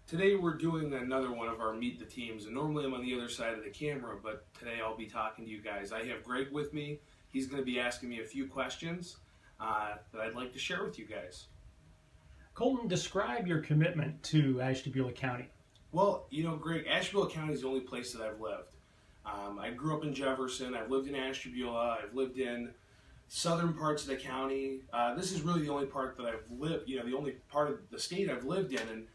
Today we're doing another one of our Meet the Teams, and normally I'm on the other side of the camera, but today I'll be talking to you guys. I have Greg with me. He's going to be asking me a few questions that I'd like to share with you guys. Colton, describe your commitment to Ashtabula County. Well, you know, Greg, Ashtabula County is the only place that I've lived. I grew up in Jefferson. I've lived in Ashtabula. I've lived in southern parts of the county. This is really the only part that I've lived, the only part of the state I've lived in. And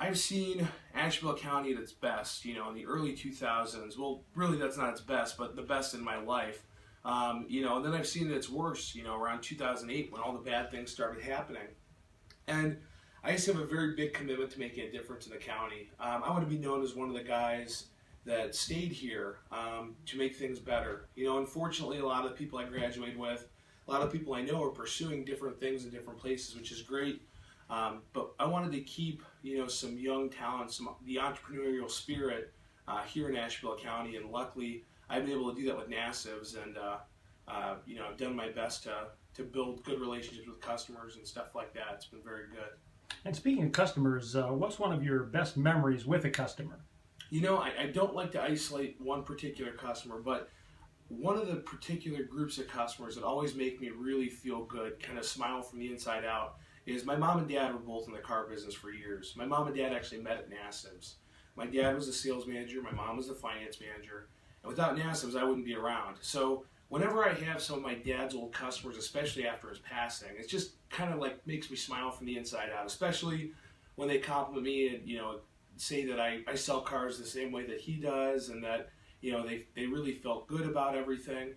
I've seen Ashtabula County at its best, in the early 2000s. Well, really that's not its best, but the best in my life. And then I've seen it its worst, around 2008 when all the bad things started happening. And I just have a very big commitment to making a difference in the county. I want to be known as one of the guys that stayed here to make things better. Unfortunately, a lot of the people I graduated with, a lot of people I know are pursuing different things in different places, which is great. But I wanted to keep, some young talent, the entrepreneurial spirit here in Ashtabula County, and luckily I've been able to do that with NASIVs, and I've done my best to build good relationships with customers and stuff like that. It's been very good. And speaking of customers, what's one of your best memories with a customer? I don't like to isolate one particular customer, but one of the particular groups of customers that always make me really feel good, kind of smile from the inside out, is my mom and dad were both in the car business for years. My mom and dad actually met at NASIVs. My dad was a sales manager, my mom was the finance manager, and without NASIVs I wouldn't be around. So whenever I have some of my dad's old customers, especially after his passing, it just kind of like makes me smile from the inside out, especially when they compliment me and say that I sell cars the same way that he does, and that they really felt good about everything.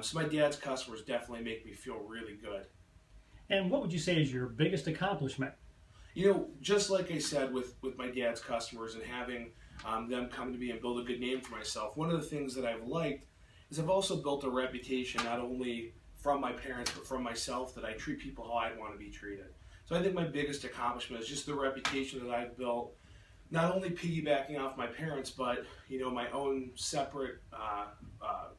So my dad's customers definitely make me feel really good. And what would you say is your biggest accomplishment? Just like I said with my dad's customers and having them come to me and build a good name for myself, one of the things that I've liked is I've also built a reputation not only from my parents but from myself, that I treat people how I want to be treated. So I think my biggest accomplishment is just the reputation that I've built, not only piggybacking off my parents, but my own separate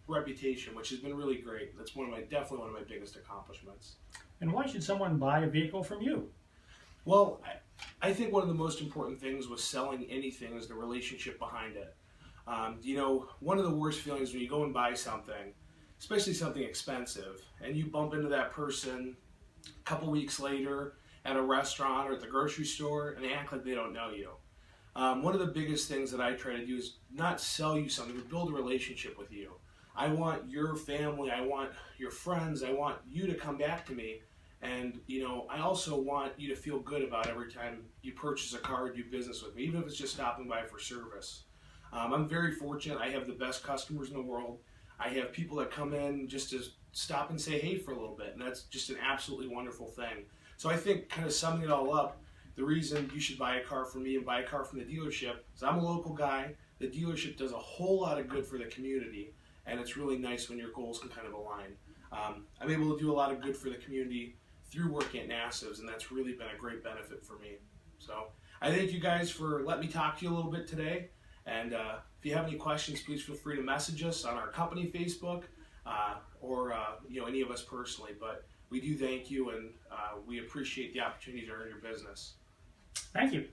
reputation, which has been really great. That's definitely one of my biggest accomplishments. And why should someone buy a vehicle from you? Well, I think one of the most important things with selling anything is the relationship behind it. One of the worst feelings when you go and buy something, especially something expensive, and you bump into that person a couple weeks later at a restaurant or at the grocery store, and they act like they don't know you. One of the biggest things that I try to do is not sell you something, but build a relationship with you. I want your family, I want your friends, I want you to come back to me, and I also want you to feel good about every time you purchase a car or do business with me, even if it's just stopping by for service. I'm very fortunate. I have the best customers in the world. I have people that come in just to stop and say hey for a little bit, and that's just an absolutely wonderful thing. So I think, kind of summing it all up, the reason you should buy a car from me and buy a car from the dealership is I'm a local guy. The dealership does a whole lot of good for the community, and it's really nice when your goals can kind of align. I'm able to do a lot of good for the community through working at NASIVs, and that's really been a great benefit for me. So I thank you guys for letting me talk to you a little bit today, and if you have any questions, please feel free to message us on our company Facebook or any of us personally. But we do thank you, and we appreciate the opportunity to earn your business. Thank you.